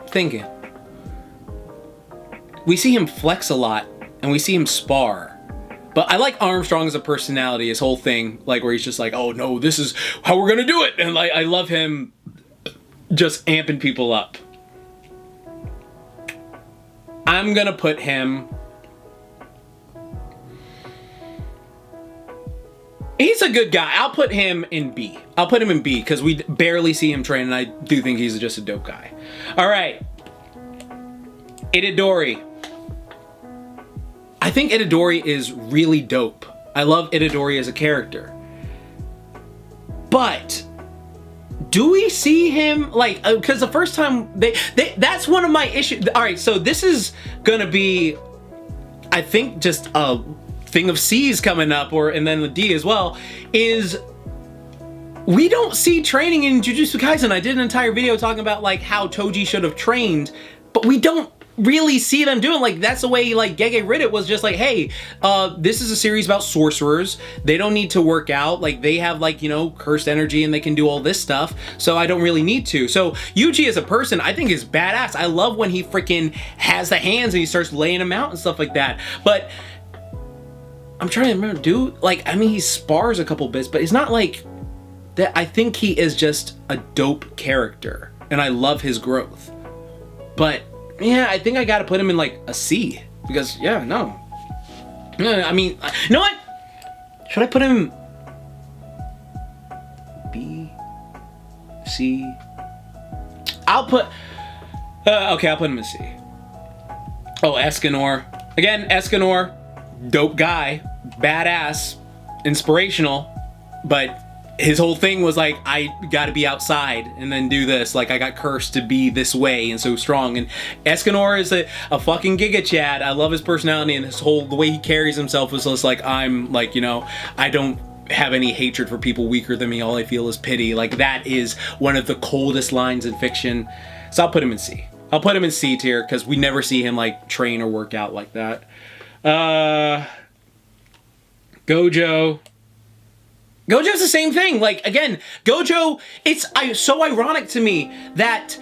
Thinking. We see him flex a lot, and we see him spar. But I like Armstrong as a personality, his whole thing, like, where he's just like, oh no, this is how we're gonna do it. And like, I love him just amping people up. I'm gonna put him, he's a good guy. I'll put him in B. I'll put him in B, because we barely see him train, and I do think he's just a dope guy. All right. Itadori. I think Itadori is really dope. I love Itadori as a character. But do we see him, like, because the first time that's one of my issues. All right, so this is gonna be, I think, just a thing of C's coming up, and then the D as well, is we don't see training in Jujutsu Kaisen. I did an entire video talking about like how Toji should have trained, but we don't really see them doing, like, that's the way like Gege Rid It was just like, hey, this is a series about sorcerers. They don't need to work out. Like, they have, like, you know, cursed energy and they can do all this stuff. So I don't really need to. So Yuji as a person, I think, is badass. I love when he freaking has the hands and he starts laying them out and stuff like that. But I'm trying to remember, dude, like, I mean, he spars a couple bits, but it's not like that. I think he is just a dope character and I love his growth. But yeah, I think I gotta put him in like a C because, yeah, no. I mean, you know what? Should I put him B, C? I'll put, okay, I'll put him in C. Oh, Escanor. Again, Escanor, dope guy, badass, inspirational, but his whole thing was like, I gotta be outside and then do this. Like, I got cursed to be this way and so strong. And Escanor is a fucking Giga Chad. I love his personality and the way he carries himself is just like, I'm like, you know, I don't have any hatred for people weaker than me. All I feel is pity. Like, that is one of the coldest lines in fiction. So I'll put him in C. I'll put him in C tier because we never see him like train or work out like that. Gojo. Gojo's the same thing. Like, again, Gojo, it's so ironic to me that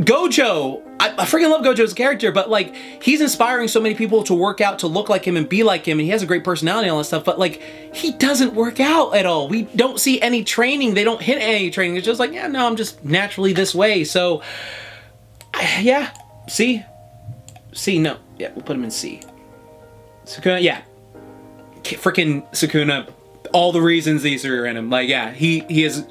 Gojo, I freaking love Gojo as a character, but like, he's inspiring so many people to work out, to look like him and be like him, and he has a great personality and all that stuff, but like, he doesn't work out at all. We don't see any training. They don't hit any training. It's just like, yeah, no, I'm just naturally this way. So, yeah, C, no. Yeah, we'll put him in C. Sukuna, yeah. Freaking Sukuna. All the reasons these are in him. Like, yeah, he is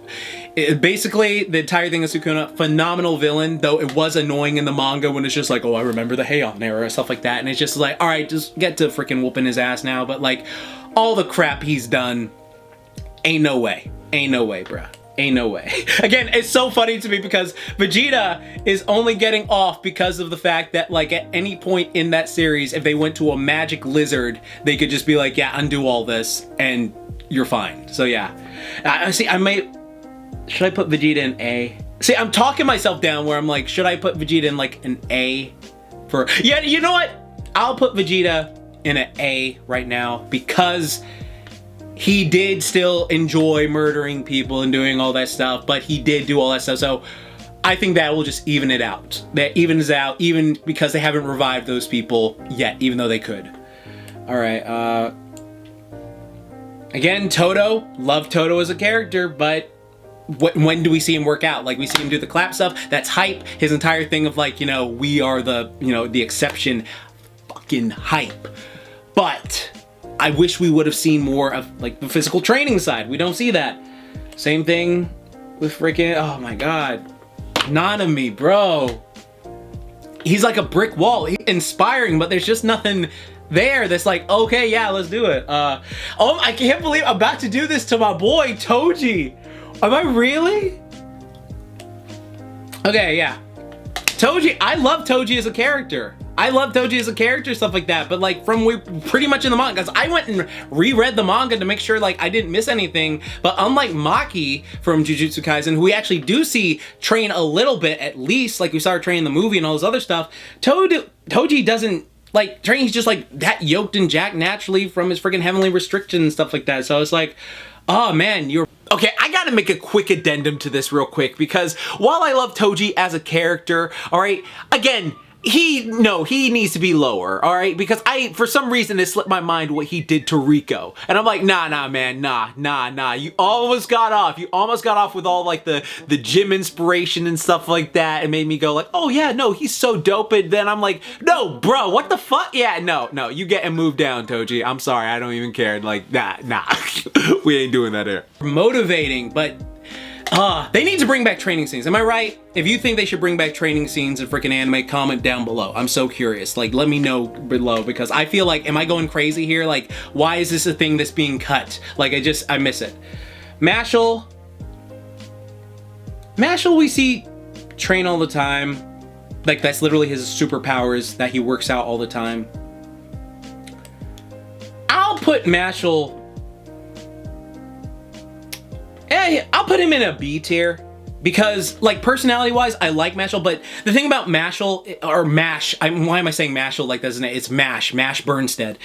basically the entire thing of Sukuna, phenomenal villain, though it was annoying in the manga when it's just like, oh, I remember the Heian era, stuff like that. And it's just like, all right, just get to freaking whooping his ass now. But like, all the crap he's done, ain't no way. Ain't no way, bruh. Ain't no way. Again, it's so funny to me because Vegeta is only getting off because of the fact that, like, at any point in that series, if they went to a magic lizard, they could just be like, yeah, undo all this, and you're fine. So yeah. See, should I put Vegeta in A? See, I'm talking myself down where I'm like, should I put Vegeta in like an A for, yeah, you know what? I'll put Vegeta in an A right now because he did still enjoy murdering people and doing all that stuff, but he did do all that stuff. So I think that will just even it out. That evens out, even because they haven't revived those people yet, even though they could. All right, again, Todo, love Todo as a character, but when do we see him work out? Like, we see him do the clap stuff, that's hype. His entire thing of like, you know, we are the, you know, the exception, fucking hype. But I wish we would have seen more of like the physical training side. We don't see that. Same thing with freaking, oh my god, Nanami, bro. He's like a brick wall. He's inspiring, but there's just nothing there that's like, okay, yeah, let's do it. Oh, I can't believe I'm about to do this to my boy Toji. Am I really? Okay, yeah. Toji, I love Toji as a character. I love Toji as a character, stuff like that, but like pretty much in the manga, because I went and reread the manga to make sure like I didn't miss anything, but unlike Maki from Jujutsu Kaisen, who we actually do see train a little bit at least, like we started training the movie and all this other stuff, Toji doesn't like train, he's just like that yoked and jacked naturally from his freaking heavenly restriction and stuff like that, so it's like, oh man, you're... Okay, I gotta make a quick addendum to this real quick, because while I love Toji as a character, alright, again, he needs to be lower, alright? Because for some reason, it slipped my mind what he did to Rico. And I'm like, nah, man, nah. You almost got off. You almost got off with all like the gym inspiration and stuff like that. It made me go like, oh yeah, no, he's so dope. And then I'm like, no, bro, what the fuck? Yeah, no, you getting moved down, Toji. I'm sorry, I don't even care. Like, nah. We ain't doing that here. Motivating, but they need to bring back training scenes. Am I right? If you think they should bring back training scenes in freaking anime, comment down below. I'm so curious. Like, let me know below, because I feel like, am I going crazy here? Like, why is this a thing that's being cut? Like, I miss it. Mashal. Mashal we see train all the time. Like, that's literally his superpowers, that he works out all the time. I'll put Mashal... I'll put him in a B tier. Because, like, personality-wise, I like Mashal, but the thing about Mashal, or Mash, why am I saying Mashal like that, isn't it? It's Mash Burnstead.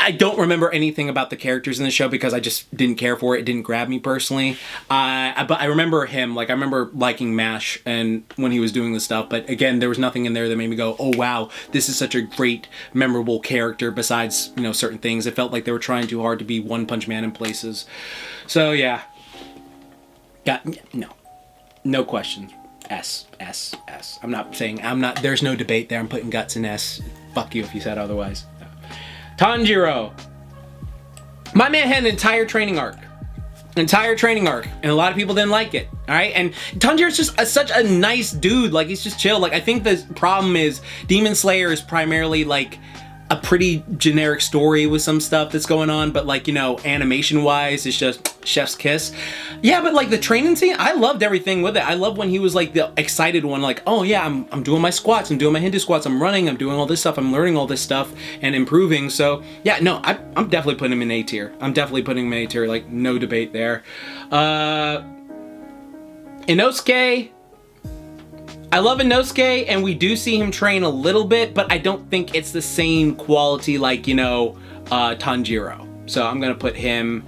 I don't remember anything about the characters in the show because I just didn't care for it. It didn't grab me personally. But I remember him, like, I remember liking Mash and when he was doing this stuff, but again, there was nothing in there that made me go, oh wow, this is such a great, memorable character besides, you know, certain things. It felt like they were trying too hard to be One Punch Man in places. So, yeah. No questions. S. There's no debate there. I'm putting Guts in S. Fuck you if you said otherwise. Tanjiro. My man had an entire training arc. And a lot of people didn't like it. Alright? And Tanjiro's just such a nice dude. Like, he's just chill. Like, I think the problem is Demon Slayer is primarily, like, a pretty generic story with some stuff that's going on, but, like, you know, animation-wise, it's just chef's kiss. Yeah, but, like, the training scene, I loved everything with it. I love when he was, like, the excited one, like, oh, yeah, I'm doing my squats, I'm doing my Hindu squats, I'm running, I'm doing all this stuff, I'm learning all this stuff and improving. So, yeah, no, I'm definitely putting him in A tier. Like, no debate there. Inosuke... I love Inosuke, and we do see him train a little bit, but I don't think it's the same quality like, you know, Tanjiro. So I'm gonna put him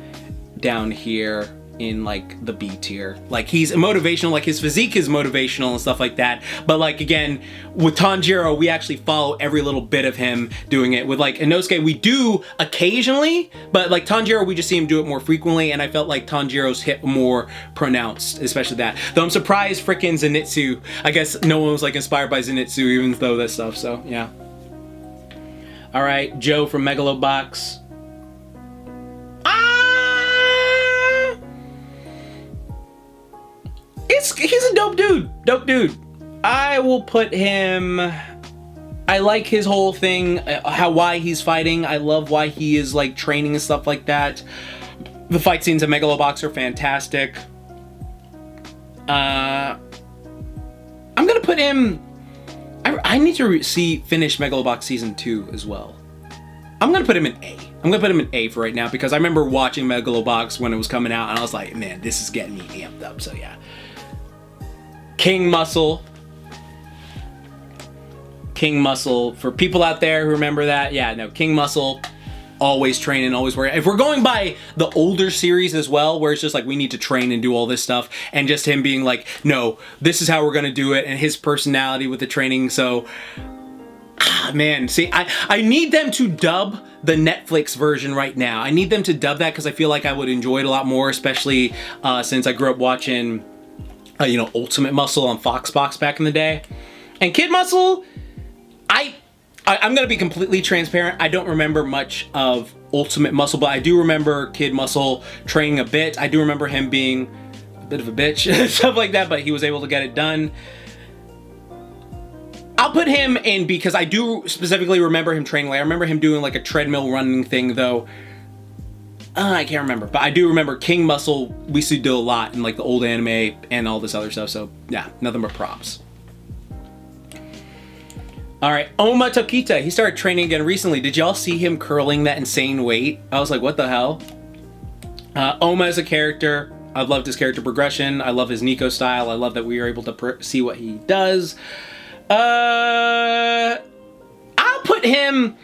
down here in, like, the B tier. Like, he's motivational, like, his physique is motivational and stuff like that. But, like, again, with Tanjiro, we actually follow every little bit of him doing it. With, like, Inosuke, we do occasionally, but, like, Tanjiro, we just see him do it more frequently, and I felt like Tanjiro's hit more pronounced, especially that. Though I'm surprised frickin' Zenitsu, I guess no one was, like, inspired by Zenitsu, even though that stuff, so, yeah. Alright, Joe from Megalobox. He's a dope dude. I will put him... I like his whole thing, why he's fighting. I love why he is, like, training and stuff like that. The fight scenes in Megalobox are fantastic. I'm gonna put him... I need to finish Megalobox Season 2 as well. I'm gonna put him in A. I'm gonna put him in A for right now because I remember watching Megalobox when it was coming out and I was like, man, this is getting me amped up, so yeah. King Muscle, for people out there who remember that, yeah, no, King Muscle, always training, always working. If we're going by the older series as well, where it's just like we need to train and do all this stuff, and just him being like, no, this is how we're gonna do it, and his personality with the training, so, man, see, I need them to dub the Netflix version right now. I need them to dub that because I feel like I would enjoy it a lot more, especially since I grew up watching you know, Ultimate Muscle on Foxbox back in the day. And Kid Muscle, I'm gonna be completely transparent. I don't remember much of Ultimate Muscle, but I do remember Kid Muscle training a bit. I do remember him being a bit of a bitch, stuff like that, but he was able to get it done. I'll put him in because I do specifically remember him training. Like, I remember him doing like a treadmill running thing, though. I can't remember, but I do remember King Muscle, we used to do a lot in like the old anime and all this other stuff, so yeah, nothing but props. Alright, Oma Tokita, he started training again recently. Did y'all see him curling that insane weight? I was like, what the hell? Oma as a character, I've loved his character progression, I love his Nico style, I love that we are able to see what he does. I'll put him,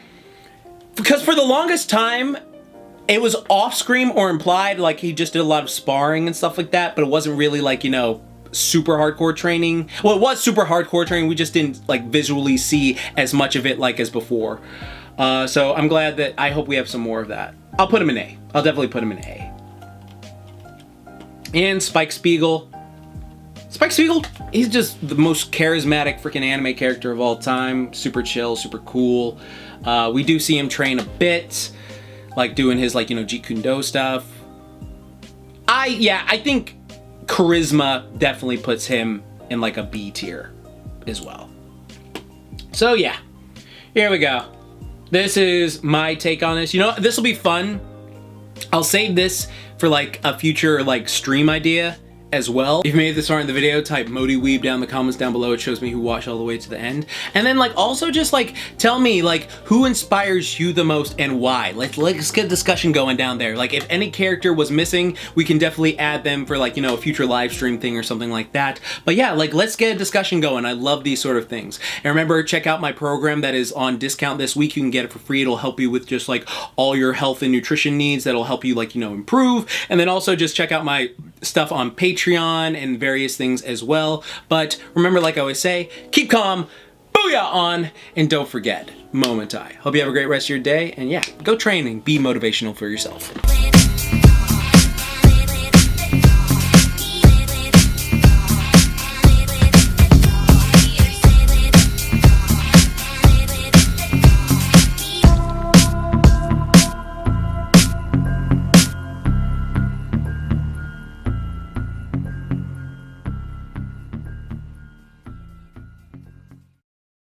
because for the longest time, it was off-screen or implied, like he just did a lot of sparring and stuff like that, but it wasn't really like, you know, super hardcore training. Well, it was super hardcore training, we just didn't like visually see as much of it like as before. So I'm glad that, I hope we have some more of that. I'll put him in A. I'll definitely put him in A. And Spike Spiegel. Spike Spiegel, he's just the most charismatic freaking anime character of all time. Super chill, super cool. We do see him train a bit, like doing his, like, you know, Jeet Kune Do stuff. I think charisma definitely puts him in like a B tier as well. So yeah, here we go. This is my take on this. You know, this will be fun. I'll save this for like a future like stream idea, as well. If you made it this far in the video, type MotiWeeb down in the comments down below. It shows me who watched all the way to the end. And then like also just like tell me like who inspires you the most and why. Let's get a discussion going down there. Like if any character was missing, we can definitely add them for like, you know, a future live stream thing or something like that. But yeah, like let's get a discussion going. I love these sort of things. And remember, check out my program that is on discount this week. You can get it for free. It'll help you with just like all your health and nutrition needs. That'll help you like, you know, improve. And then also just check out my stuff on Patreon and various things as well. But remember, like I always say, keep calm, booyah on, and don't forget, moment I. Hope you have a great rest of your day, and yeah, go train and be motivational for yourself.